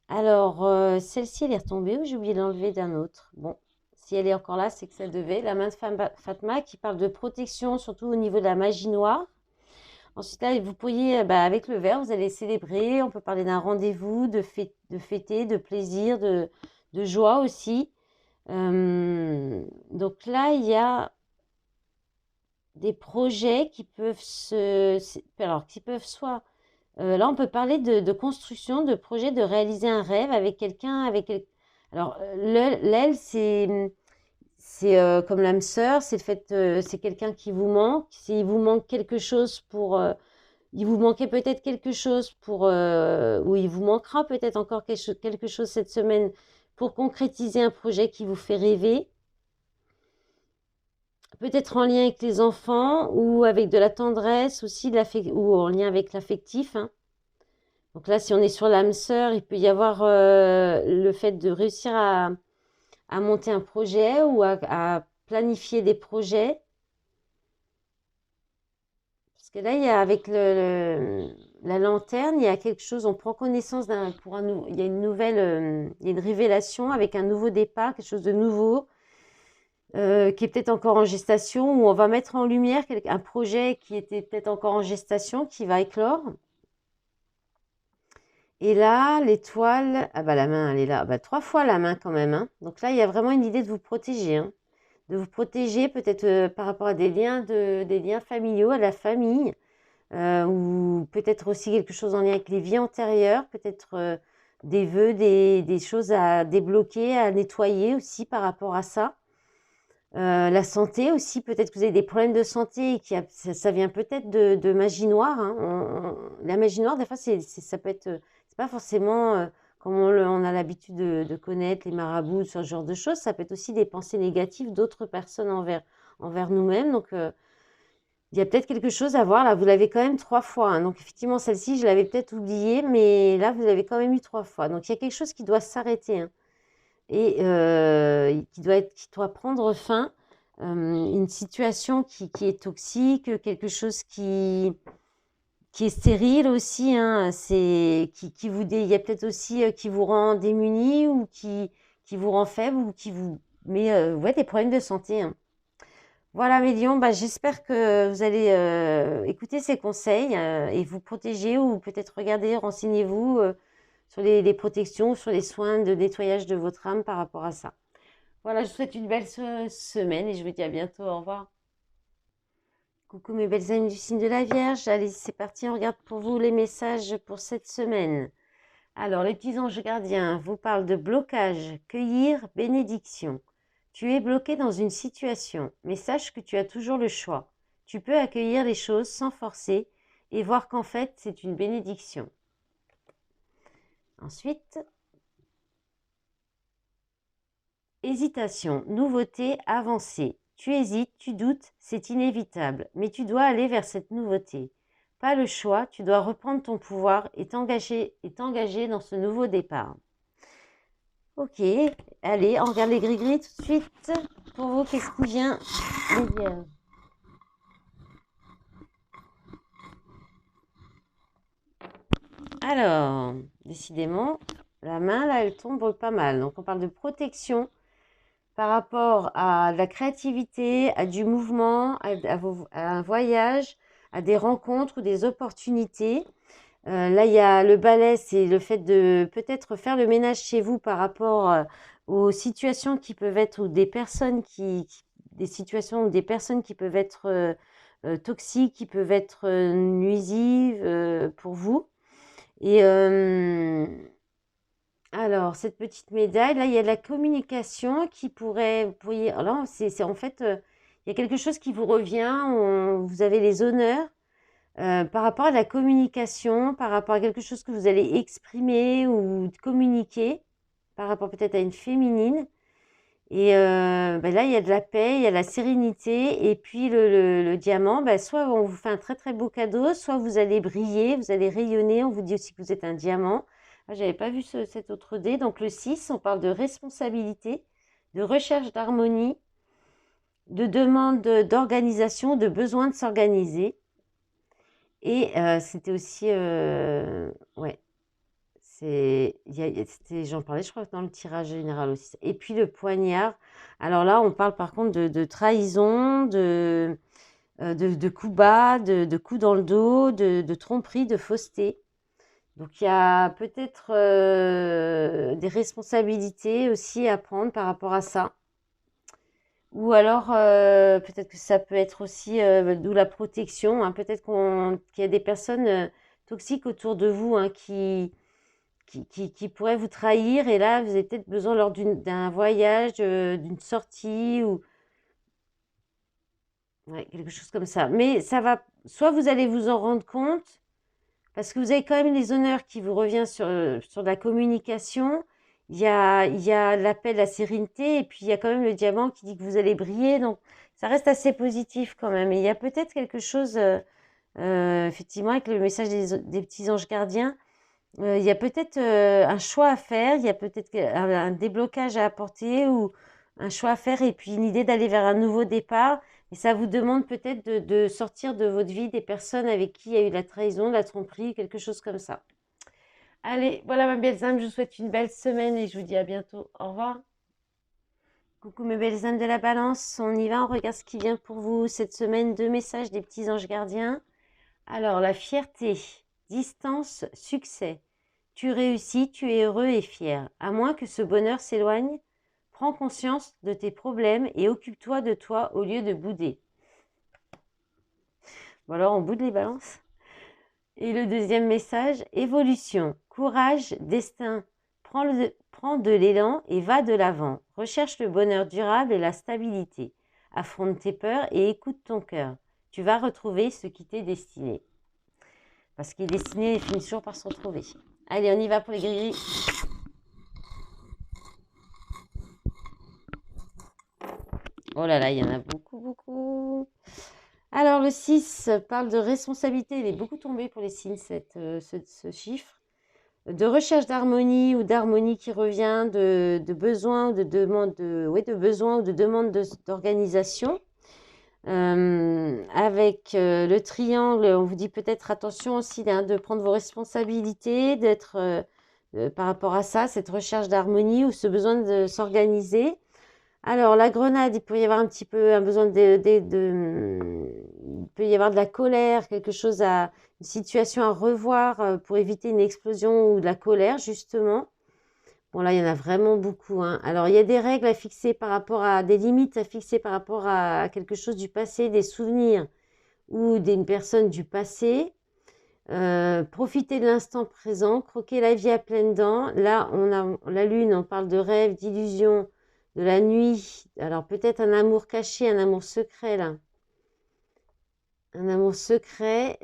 Alors, celle-ci, elle est retombée ou j'ai oublié d'enlever d'un autre. Bon, si elle est encore là, c'est que ça devait. La main de Fatma qui parle de protection, surtout au niveau de la magie noire. Ensuite, là, vous pourriez, avec le verre, vous allez célébrer. On peut parler d'un rendez-vous, de fêter, de plaisir, de joie aussi. Donc là, il y a des projets qui peuvent soit... là, on peut parler de construction, de projet, de réaliser un rêve avec quelqu'un, Alors, l'aile, c'est comme l'âme sœur, c'est le fait, c'est quelqu'un qui vous manque. S'il vous manque quelque chose il vous manquait peut-être quelque chose ou il vous manquera peut-être encore quelque chose cette semaine pour concrétiser un projet qui vous fait rêver. Peut-être en lien avec les enfants ou avec de la tendresse aussi, ou en lien avec l'affectif, hein. Donc là, si on est sur l'âme sœur, il peut y avoir le fait de réussir à monter un projet ou à planifier des projets. Parce que là, il y a avec la lanterne, il y a quelque chose, on prend connaissance il y a une nouvelle, il y a une révélation avec un nouveau départ, quelque chose de nouveau. Qui est peut-être encore en gestation, où on va mettre en lumière un projet qui était peut-être encore en gestation, qui va éclore. Et là, l'étoile, ah bah la main, elle est là, 3 fois la main quand même, hein. Donc là, il y a vraiment une idée de vous protéger, hein. De vous protéger peut-être par rapport à des liens familiaux, à la famille, ou peut-être aussi quelque chose en lien avec les vies antérieures, peut-être des vœux, des choses à débloquer, à nettoyer aussi par rapport à ça. La santé aussi, peut-être que vous avez des problèmes de santé et ça vient peut-être de magie noire, hein. La magie noire, des fois, ça peut être, c'est pas forcément comme on a l'habitude de connaître les marabouts, ce genre de choses. Ça peut être aussi des pensées négatives d'autres personnes envers nous-mêmes. Donc, il y a peut-être quelque chose à voir. Là, vous l'avez quand même 3 fois, hein. Donc, effectivement, celle-ci, je l'avais peut-être oubliée, mais là, vous l'avez quand même eu 3 fois. Donc, il y a quelque chose qui doit s'arrêter, hein. Et qui doit prendre fin, une situation qui est toxique, quelque chose qui est stérile aussi, hein, il y a peut-être aussi qui vous rend démuni ou qui vous rend faible ou qui vous met des problèmes de santé, hein. Voilà mes lions, j'espère que vous allez écouter ces conseils et vous protéger ou peut-être regarder, renseignez-vous sur les protections, sur les soins de nettoyage de votre âme par rapport à ça. Voilà, je vous souhaite une belle semaine et je vous dis à bientôt. Au revoir. Coucou mes belles âmes du signe de la Vierge. Allez, c'est parti, on regarde pour vous les messages pour cette semaine. Alors, les petits anges gardiens vous parlent de blocage, cueillir, bénédiction. Tu es bloqué dans une situation, mais sache que tu as toujours le choix. Tu peux accueillir les choses sans forcer et voir qu'en fait, c'est une bénédiction. Ensuite, hésitation, nouveauté, avancée. Tu hésites, tu doutes, c'est inévitable, mais tu dois aller vers cette nouveauté. Pas le choix, tu dois reprendre ton pouvoir et t'engager dans ce nouveau départ. Ok, allez, on regarde les gris-gris tout de suite. Pour vous, qu'est-ce qui vient, les vierges? Alors, décidément, la main, là, elle tombe pas mal. Donc, on parle de protection par rapport à de la créativité, à du mouvement, à un voyage, à des rencontres ou des opportunités. Là, il y a le balai, c'est le fait de peut-être faire le ménage chez vous par rapport aux situations qui peuvent être, ou des personnes des situations ou des personnes qui peuvent être toxiques, qui peuvent être nuisives pour vous. Et alors, cette petite médaille, là, il y a de la communication qui pourrait, vous pourriez, alors c'est en fait, il y a quelque chose qui vous revient, vous avez les honneurs par rapport à la communication, par rapport à quelque chose que vous allez exprimer ou communiquer, par rapport peut-être à une féminine. Et ben là, il y a de la paix, il y a de la sérénité. Et puis le diamant, ben, soit on vous fait un très très beau cadeau, soit vous allez briller, vous allez rayonner. On vous dit aussi que vous êtes un diamant. Ah, j'avais pas vu cet autre dé. Donc le 6, on parle de responsabilité, de recherche d'harmonie, de demande d'organisation, de besoin de s'organiser. Et c'était aussi, ouais, j'en parlais, je crois, dans le tirage général aussi. Et puis le poignard. Alors là, on parle par contre de trahison, de coups bas, de coups dans le dos, de tromperie, de fausseté. Donc il y a peut-être des responsabilités aussi à prendre par rapport à ça. Ou alors, peut-être que ça peut être aussi, d'où la protection, hein. Peut-être qu'il y a des personnes toxiques autour de vous, hein, qui pourraient vous trahir. Et là, vous avez peut-être besoin lors d'un voyage, d'une sortie ou ouais, quelque chose comme ça. Mais ça va, soit vous allez vous en rendre compte, parce que vous avez quand même les honneurs qui vous revient sur la communication. Il y a l'appel à la sérénité, et puis il y a quand même le diamant qui dit que vous allez briller. Donc, ça reste assez positif quand même. Et il y a peut-être quelque chose, effectivement, avec le message des petits anges gardiens. Il y a peut-être un choix à faire, il y a peut-être un déblocage à apporter ou un choix à faire, et puis une idée d'aller vers un nouveau départ. Et ça vous demande peut-être de sortir de votre vie des personnes avec qui il y a eu la trahison, la tromperie, quelque chose comme ça. Allez, voilà ma belles âmes, je vous souhaite une belle semaine et je vous dis à bientôt. Au revoir. Coucou mes belles âmes de la balance, on y va, on regarde ce qui vient pour vous cette semaine. 2 messages des petits anges gardiens. Alors, la fierté, distance, succès. Tu réussis, tu es heureux et fier. À moins que ce bonheur s'éloigne, prends conscience de tes problèmes et occupe-toi de toi au lieu de bouder. Bon alors, on boude les balances. Et le deuxième message, évolution, courage, destin. Prends de l'élan et va de l'avant. Recherche le bonheur durable et la stabilité. Affronte tes peurs et écoute ton cœur. Tu vas retrouver ce qui t'est destiné. Parce qu'il est destiné, il finit toujours par se retrouver. Allez, on y va pour les gris-gris. Oh là là, il y en a beaucoup, beaucoup. Alors, le 6 parle de responsabilité. Il est beaucoup tombé pour les signes, ce chiffre. De recherche d'harmonie ou d'harmonie qui revient, de besoin ou de demande, de besoin ou de demande d'organisation. Avec le triangle, on vous dit peut-être attention aussi de prendre vos responsabilités, d'être par rapport à ça, cette recherche d'harmonie ou ce besoin de s'organiser. Alors, la grenade, il peut y avoir un petit peu un besoin il peut y avoir de la colère, une situation à revoir pour éviter une explosion ou de la colère, justement. Bon, là, il y en a vraiment beaucoup, hein. Alors, il y a des règles à fixer par rapport à des limites à fixer par rapport à quelque chose du passé, des souvenirs ou d'une personne du passé. Profiter de l'instant présent, croquer la vie à pleines dents. Là, on a la lune, on parle de rêve, d'illusion, de la nuit. Alors, peut-être un amour caché, un amour secret, là. Un amour secret,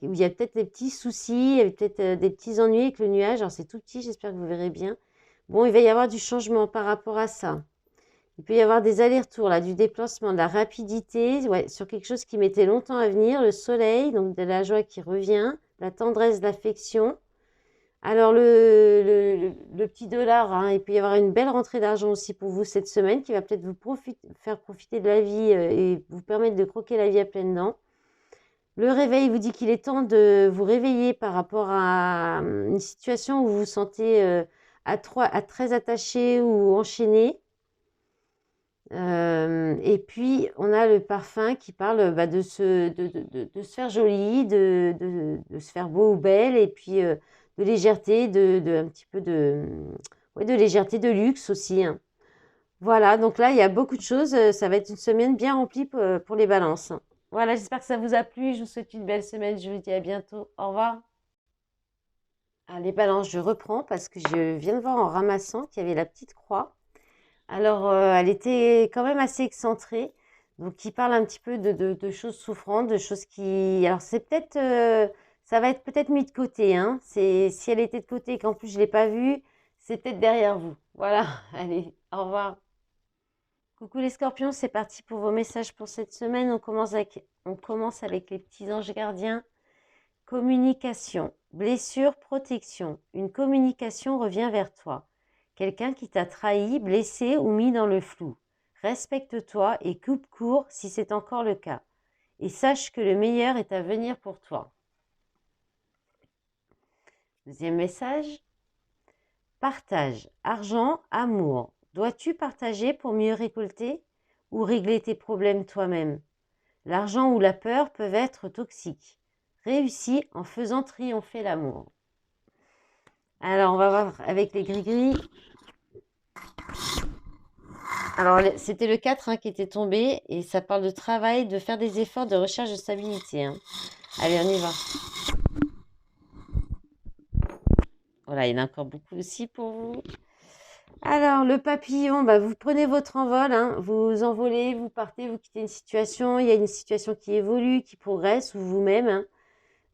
où il y a peut-être des petits soucis, il y a peut-être des petits ennuis avec le nuage. Alors c'est tout petit, j'espère que vous verrez bien. Bon, il va y avoir du changement par rapport à ça. Il peut y avoir des allers-retours, là, du déplacement, de la rapidité, ouais, sur quelque chose qui mettait longtemps à venir, le soleil, donc de la joie qui revient, la tendresse, l'affection. Alors le petit dollar, hein, il peut y avoir une belle rentrée d'argent aussi pour vous cette semaine qui va peut-être vous faire profiter de la vie et vous permettre de croquer la vie à pleines dents. Le réveil vous dit qu'il est temps de vous réveiller par rapport à une situation où vous vous sentez très attaché ou enchaîné. Et puis, on a le parfum qui parle de se faire joli, de se faire beau ou belle, et puis de légèreté, un petit peu ouais, de légèreté, de luxe aussi, hein. Voilà, donc là, il y a beaucoup de choses. Ça va être une semaine bien remplie pour les balances. Voilà, j'espère que ça vous a plu. Je vous souhaite une belle semaine. Je vous dis à bientôt. Au revoir. Ah, les balances, je reprends parce que je viens de voir en ramassant qu'il y avait la petite croix. Alors, elle était quand même assez excentrée, donc qui parle un petit peu de choses souffrantes, de choses qui alors c'est peut-être, ça va être peut-être mis de côté, hein. C'est si elle était de côté et qu'en plus je l'ai pas vue, c'est peut-être derrière vous. Voilà, allez, au revoir. Coucou les scorpions, c'est parti pour vos messages pour cette semaine. On commence avec les petits anges gardiens. Communication, blessure, protection. Une communication revient vers toi. Quelqu'un qui t'a trahi, blessé ou mis dans le flou. Respecte-toi et coupe court si c'est encore le cas. Et sache que le meilleur est à venir pour toi. Deuxième message. Partage, argent, amour. Dois-tu partager pour mieux récolter ou régler tes problèmes toi-même? L'argent ou la peur peuvent être toxiques. Réussis en faisant triompher l'amour. Alors, on va voir avec les gris-gris. Alors, c'était le 4 hein, qui était tombé et ça parle de travail, de faire des efforts de recherche de stabilité, hein. Allez, on y va. Voilà, il y en a encore beaucoup aussi pour vous. Alors, le papillon, bah, vous prenez votre envol, hein, vous envolez, vous partez, vous quittez une situation. Il y a une situation qui évolue, qui progresse, ou vous-même, hein.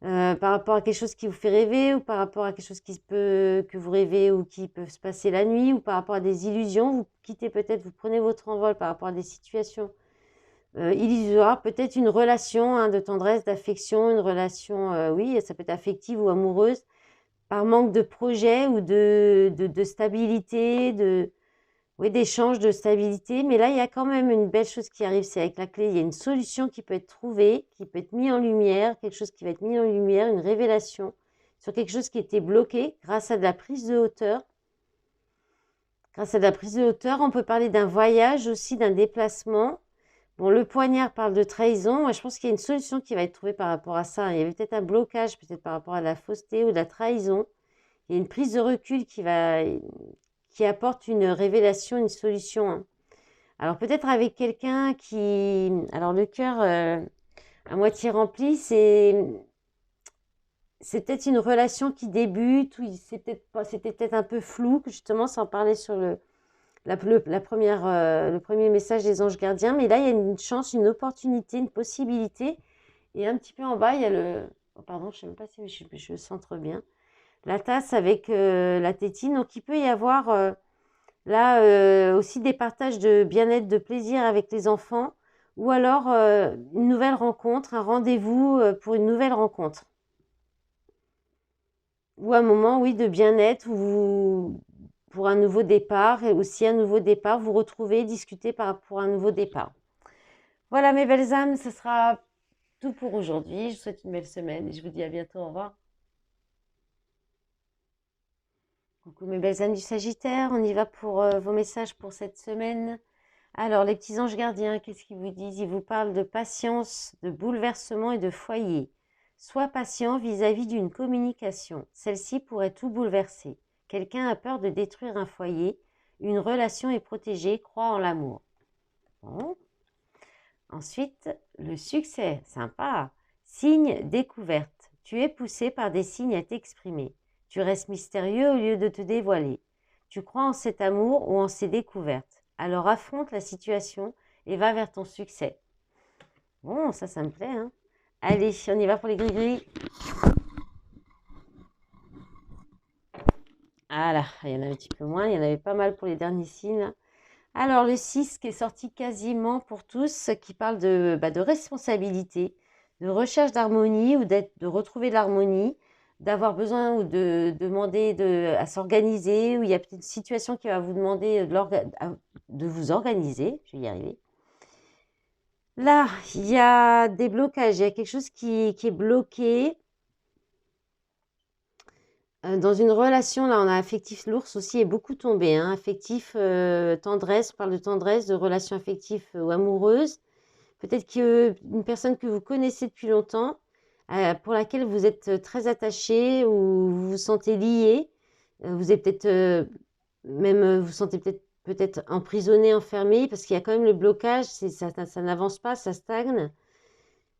Par rapport à quelque chose qui vous fait rêver ou par rapport à quelque chose que vous rêvez ou qui peut se passer la nuit ou par rapport à des illusions, vous quittez peut-être, vous prenez votre envol par rapport à des situations illusoires, peut-être une relation hein, de tendresse, d'affection, une relation, oui, ça peut être affective ou amoureuse, par manque de projet ou de stabilité, oui, d'échange, de stabilité. Mais là, il y a quand même une belle chose qui arrive, c'est avec la clé. Il y a une solution qui peut être trouvée, qui peut être mise en lumière, quelque chose qui va être mis en lumière, une révélation sur quelque chose qui était bloqué grâce à de la prise de hauteur. Grâce à de la prise de hauteur, on peut parler d'un voyage aussi, d'un déplacement. Bon, le poignard parle de trahison. Moi, je pense qu'il y a une solution qui va être trouvée par rapport à ça. Il y avait peut-être un blocage, peut-être par rapport à la fausseté ou de la trahison. Il y a une prise de recul qui apporte une révélation, une solution, hein. Alors peut-être avec quelqu'un qui... Alors le cœur à moitié rempli, c'est peut-être une relation qui débute, ou c'était peut-être un peu flou, que justement, sans parler sur la première, le premier message des anges gardiens. Mais là, il y a une chance, une opportunité, une possibilité. Et un petit peu en bas, il y a le... Oh, pardon, je ne sais même pas si je centre bien. La tasse avec la tétine. Donc il peut y avoir... Là, aussi des partages de bien-être, de plaisir avec les enfants, ou alors une nouvelle rencontre, un rendez-vous pour une nouvelle rencontre. Ou un moment, oui, de bien-être, pour un nouveau départ, et aussi un nouveau départ, vous retrouvez, discuter pour un nouveau départ. Voilà mes belles âmes, ce sera tout pour aujourd'hui. Je vous souhaite une belle semaine et je vous dis à bientôt, au revoir. Coucou mes belles âmes du Sagittaire, on y va pour vos messages pour cette semaine. Alors, les petits anges gardiens, qu'est-ce qu'ils vous disent? Ils vous parlent de patience, de bouleversement et de foyer. Sois patient vis-à-vis d'une communication. Celle-ci pourrait tout bouleverser. Quelqu'un a peur de détruire un foyer. Une relation est protégée, crois en l'amour. Bon. Ensuite, le succès, sympa. Signe découverte. Tu es poussé par des signes à t'exprimer. Tu restes mystérieux au lieu de te dévoiler. Tu crois en cet amour ou en ces découvertes. Alors affronte la situation et va vers ton succès. Bon, ça me plaît, hein. Allez, on y va pour les gris-gris. Ah là, il y en avait un petit peu moins. Il y en avait pas mal pour les derniers signes, là. Alors, le 6 qui est sorti quasiment pour tous, qui parle de responsabilité, de recherche d'harmonie ou de retrouver de l'harmonie, d'avoir besoin ou de demander à s'organiser, ou il y a peut-être une situation qui va vous demander de vous organiser. Je vais y arriver. Là, il y a des blocages, il y a quelque chose qui est bloqué. Dans une relation, là, on a affectif, l'ours aussi est beaucoup tombé, hein. Affectif, tendresse, on parle de tendresse, de relation affective ou amoureuse. Peut-être qu'une personne que vous connaissez depuis longtemps, pour laquelle vous êtes très attaché ou vous vous sentez lié. Vous êtes peut-être même, vous sentez peut-être emprisonné, enfermé, parce qu'il y a quand même le blocage, ça n'avance pas, ça stagne.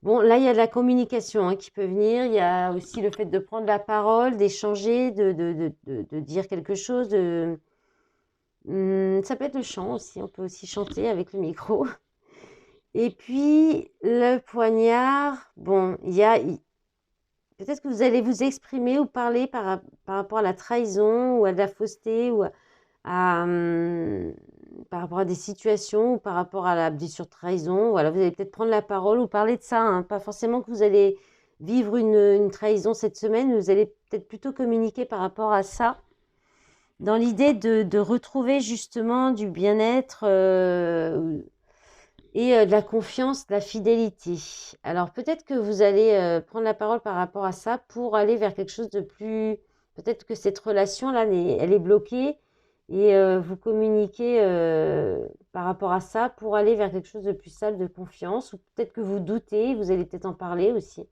Bon, là, il y a de la communication hein, qui peut venir. Il y a aussi le fait de prendre la parole, d'échanger, de dire quelque chose. Ça peut être le chant aussi. On peut aussi chanter avec le micro. Et puis, le poignard. Bon, peut-être que vous allez vous exprimer ou parler par rapport à la trahison ou à de la fausseté ou par rapport à des situations ou par rapport à la blessure de trahison. Voilà, vous allez peut-être prendre la parole ou parler de ça. Hein. Pas forcément que vous allez vivre une trahison cette semaine, mais vous allez peut-être plutôt communiquer par rapport à ça, dans l'idée de retrouver justement du bien-être et de la confiance, de la fidélité. Alors peut-être que vous allez prendre la parole par rapport à ça pour aller vers quelque chose de plus... Peut-être que cette relation-là, elle est bloquée et vous communiquez par rapport à ça pour aller vers quelque chose de plus stable, de confiance. Ou peut-être que vous doutez, vous allez peut-être en parler aussi.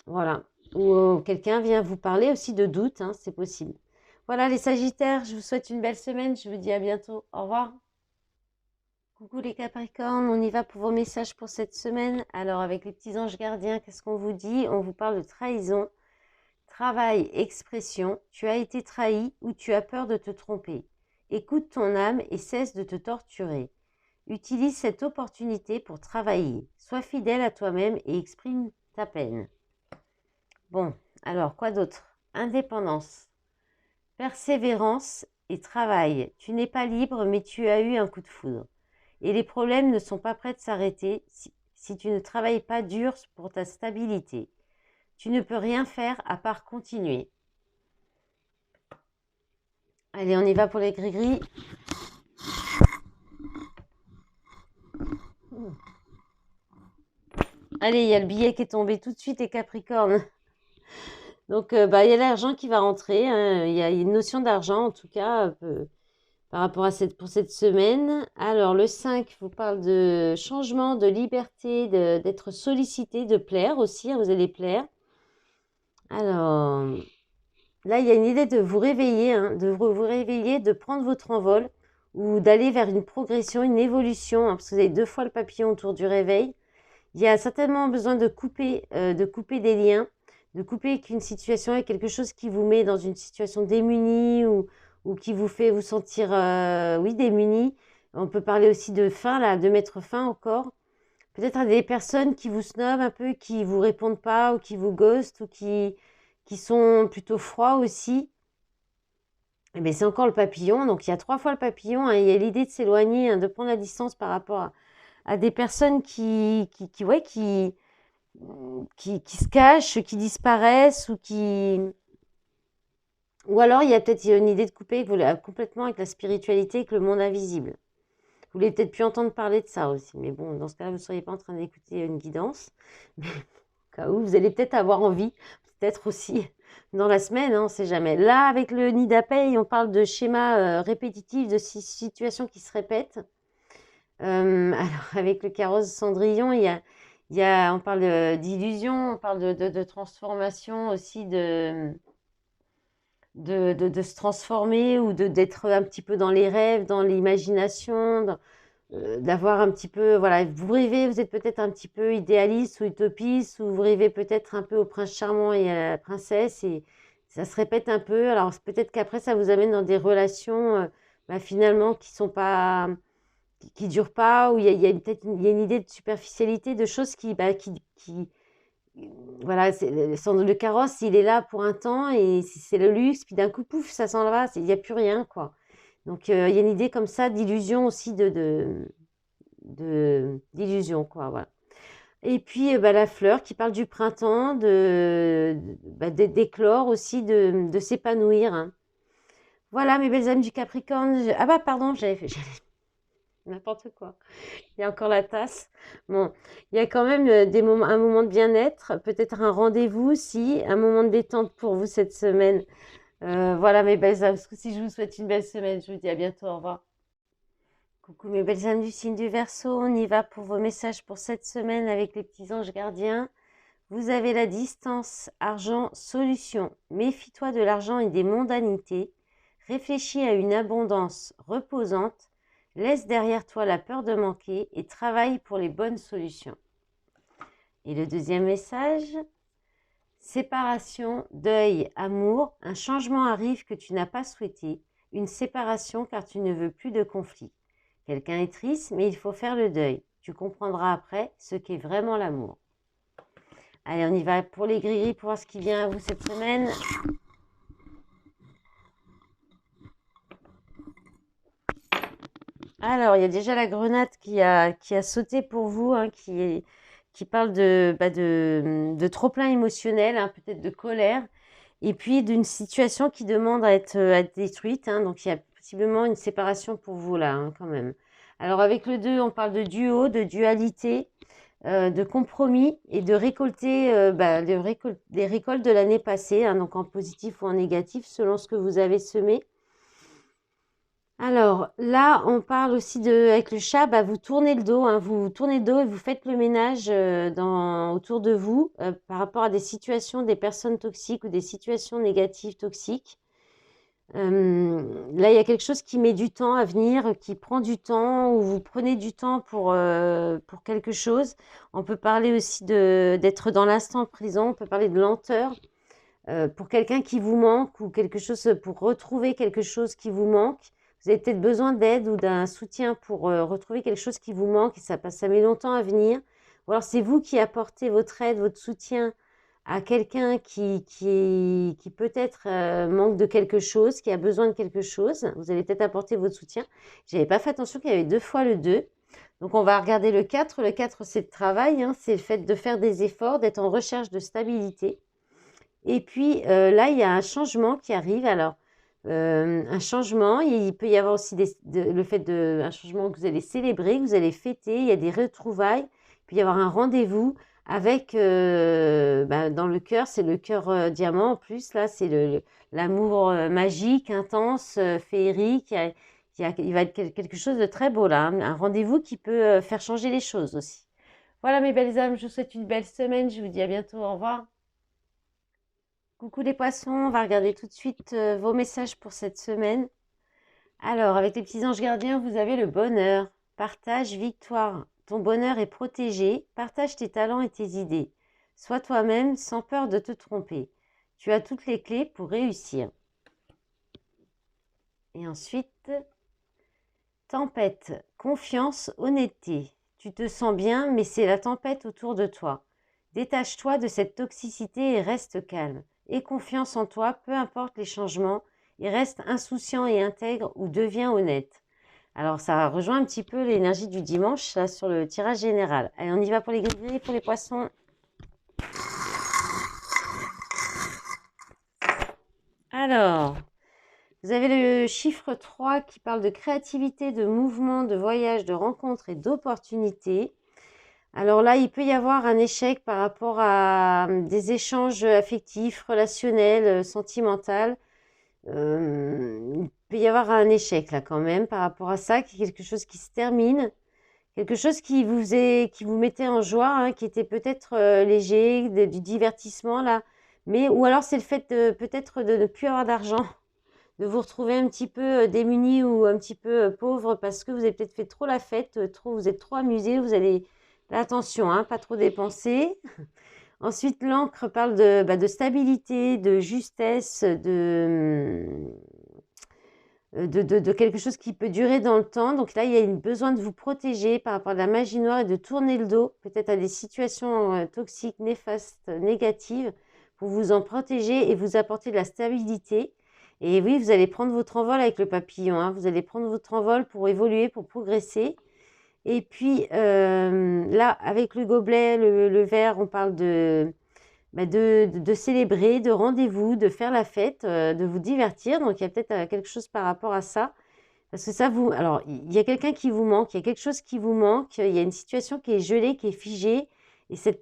Voilà. Ou quelqu'un vient vous parler aussi de doute, hein, c'est possible. Voilà les Sagittaires, je vous souhaite une belle semaine. Je vous dis à bientôt. Au revoir. Coucou les Capricornes, on y va pour vos messages pour cette semaine. Alors avec les petits anges gardiens, qu'est-ce qu'on vous dit? On vous parle de trahison, travail, expression. Tu as été trahi ou tu as peur de te tromper. Écoute ton âme et cesse de te torturer. Utilise cette opportunité pour travailler. Sois fidèle à toi-même et exprime ta peine. Bon, alors quoi d'autre? Indépendance, persévérance et travail. Tu n'es pas libre mais tu as eu un coup de foudre. Et les problèmes ne sont pas prêts de s'arrêter si tu ne travailles pas dur pour ta stabilité. Tu ne peux rien faire à part continuer. Allez, on y va pour les gris-gris. Allez, il y a le billet qui est tombé tout de suite, les Capricornes. Donc, il y a l'argent qui va rentrer. Hein. Il y a une notion d'argent, en tout cas, par rapport à pour cette semaine. Alors, le 5 vous parle de changement, de liberté, d'être sollicité, de plaire aussi. Hein, vous allez plaire. Alors, là, il y a une idée de vous réveiller, hein, de prendre votre envol ou d'aller vers une progression, une évolution, hein, parce que vous avez 2 fois le papillon autour du réveil. Il y a certainement besoin de couper des liens, de couper qu'une situation est quelque chose qui vous met dans une situation démunie ou qui vous fait vous sentir, oui, démunis. On peut parler aussi de fin, là, de mettre fin encore. Peut-être à des personnes qui vous snobent un peu, qui vous répondent pas ou qui vous ghostent ou qui sont plutôt froids aussi. Eh bien, c'est encore le papillon. Donc, il y a 3 fois le papillon. Hein, il y a l'idée de s'éloigner, hein, de prendre la distance par rapport à des personnes ouais, qui se cachent, qui disparaissent ou alors il y a peut-être une idée de couper complètement avec la spiritualité, avec le monde invisible. Vous voulez peut-être plus entendre parler de ça aussi, mais bon, dans ce cas-là, vous ne seriez pas en train d'écouter une guidance. Mais au cas où, vous allez peut-être avoir envie, peut-être aussi dans la semaine, hein, on ne sait jamais. Là, avec le nid d'abeille, on parle de schémas répétitifs, de situations qui se répètent. Alors, avec le carrosse Cendrillon, on parle d'illusion, on parle de transformation aussi, de se transformer ou d'être un petit peu dans les rêves, dans l'imagination, d'avoir un petit peu, voilà, vous rêvez, vous êtes peut-être un petit peu idéaliste ou utopiste, ou vous rêvez peut-être un peu au prince charmant et à la princesse, et ça se répète un peu. Alors peut-être qu'après, ça vous amène dans des relations finalement qui sont pas qui dure pas, où il y a peut-être il y a une idée de superficialité, de choses voilà, le carrosse, il est là pour un temps et c'est le luxe, puis d'un coup, pouf, ça s'en va, il n'y a plus rien, quoi. Donc, il y a une idée comme ça d'illusion aussi, d'illusion, quoi, voilà. Et puis, la fleur qui parle du printemps, d'éclore aussi, de s'épanouir, hein. Voilà, mes belles âmes du Capricorne. Ah bah, pardon, j'allais n'importe quoi. Il y a encore la tasse. Bon, il y a quand même un moment de bien-être, peut-être un rendez-vous aussi, un moment de détente pour vous cette semaine. Voilà, mes belles âmes. Si je vous souhaite une belle semaine, je vous dis à bientôt. Au revoir. Coucou mes belles âmes du signe du Verseau, on y va pour vos messages pour cette semaine avec les petits anges gardiens. Vous avez la distance, argent, solution. Méfie-toi de l'argent et des mondanités. Réfléchis à une abondance reposante. Laisse derrière toi la peur de manquer et travaille pour les bonnes solutions. Et le deuxième message, séparation, deuil, amour. Un changement arrive que tu n'as pas souhaité. Une séparation car tu ne veux plus de conflit. Quelqu'un est triste, mais il faut faire le deuil. Tu comprendras après ce qu'est vraiment l'amour. Allez, on y va pour les gris-gris, pour voir ce qui vient à vous cette semaine. Alors, il y a déjà la grenade qui a sauté pour vous, hein, qui parle de trop-plein émotionnel, hein, peut-être de colère, et puis d'une situation qui demande à être détruite, hein, donc il y a possiblement une séparation pour vous là, hein, quand même. Alors avec le 2, on parle de duo, de dualité, de compromis et de récolter des récoltes de l'année passée, hein, donc en positif ou en négatif, selon ce que vous avez semé. Alors là, on parle aussi avec le chat, vous tournez le dos, hein, vous tournez le dos et vous faites le ménage autour de vous par rapport à des situations, des personnes toxiques ou des situations négatives toxiques. Là, il y a quelque chose qui met du temps à venir, qui prend du temps, ou vous prenez du temps pour quelque chose. On peut parler aussi d'être dans l'instant présent, on peut parler de lenteur pour quelqu'un qui vous manque ou quelque chose pour retrouver quelque chose qui vous manque. Vous avez peut-être besoin d'aide ou d'un soutien pour retrouver quelque chose qui vous manque et ça met longtemps à venir. Ou alors c'est vous qui apportez votre aide, votre soutien à quelqu'un qui peut-être manque de quelque chose, qui a besoin de quelque chose. Vous allez peut-être apporter votre soutien. Je n'avais pas fait attention qu'il y avait 2 fois le 2. Donc on va regarder le 4. Le 4, c'est le travail, hein, c'est le fait de faire des efforts, d'être en recherche de stabilité. Et puis là, il y a un changement qui arrive. Alors, un changement, il peut y avoir aussi un changement que vous allez célébrer, que vous allez fêter. Il y a des retrouvailles. Il peut y avoir un rendez-vous avec, dans le cœur, c'est le cœur diamant en plus. Là, c'est l'amour magique, intense, féerique. Il va être quelque chose de très beau là, hein. Un rendez-vous qui peut faire changer les choses aussi. Voilà mes belles âmes, je vous souhaite une belle semaine. Je vous dis à bientôt. Au revoir. Coucou les poissons, on va regarder tout de suite vos messages pour cette semaine. Alors, avec les petits anges gardiens, vous avez le bonheur. Partage, victoire. Ton bonheur est protégé. Partage tes talents et tes idées. Sois toi-même sans peur de te tromper. Tu as toutes les clés pour réussir. Et ensuite, tempête, confiance, honnêteté. Tu te sens bien, mais c'est la tempête autour de toi. Détache-toi de cette toxicité et reste calme. Aie confiance en toi, peu importe les changements, et reste insouciant et intègre ou deviens honnête. Alors, ça rejoint un petit peu l'énergie du dimanche, là, sur le tirage général. Allez, on y va pour les gris-gris, pour les poissons. Alors, vous avez le chiffre 3 qui parle de créativité, de mouvement, de voyage, de rencontres et d'opportunités. Alors là, il peut y avoir un échec par rapport à des échanges affectifs, relationnels, sentimentaux. Il peut y avoir un échec là quand même par rapport à ça, quelque chose qui se termine, quelque chose qui vous mettait en joie, hein, qui était peut-être léger, du divertissement là, ou alors c'est le fait peut-être de ne plus avoir d'argent, de vous retrouver un petit peu démuni ou un petit peu pauvre parce que vous avez peut-être fait trop la fête, vous êtes trop amusé, vous allez, là, attention, hein, pas trop dépenser. Ensuite, l'encre parle de stabilité, de justesse, de quelque chose qui peut durer dans le temps. Donc là, il y a besoin de vous protéger par rapport à la magie noire et de tourner le dos, peut-être à des situations toxiques, néfastes, négatives, pour vous en protéger et vous apporter de la stabilité. Et oui, vous allez prendre votre envol avec le papillon, hein. Vous allez prendre votre envol pour évoluer, pour progresser. Et puis là, avec le gobelet, le verre, on parle de célébrer, de rendez-vous, de faire la fête, de vous divertir. Donc, il y a peut-être quelque chose par rapport à ça. Parce que ça vous... Alors, il y a quelqu'un qui vous manque, il y a quelque chose qui vous manque, il y a une situation qui est gelée, qui est figée. Et c'est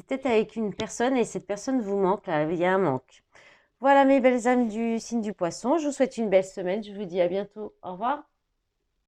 peut-être avec une personne et cette personne vous manque, là, il y a un manque. Voilà mes belles âmes du signe du poisson. Je vous souhaite une belle semaine. Je vous dis à bientôt. Au revoir.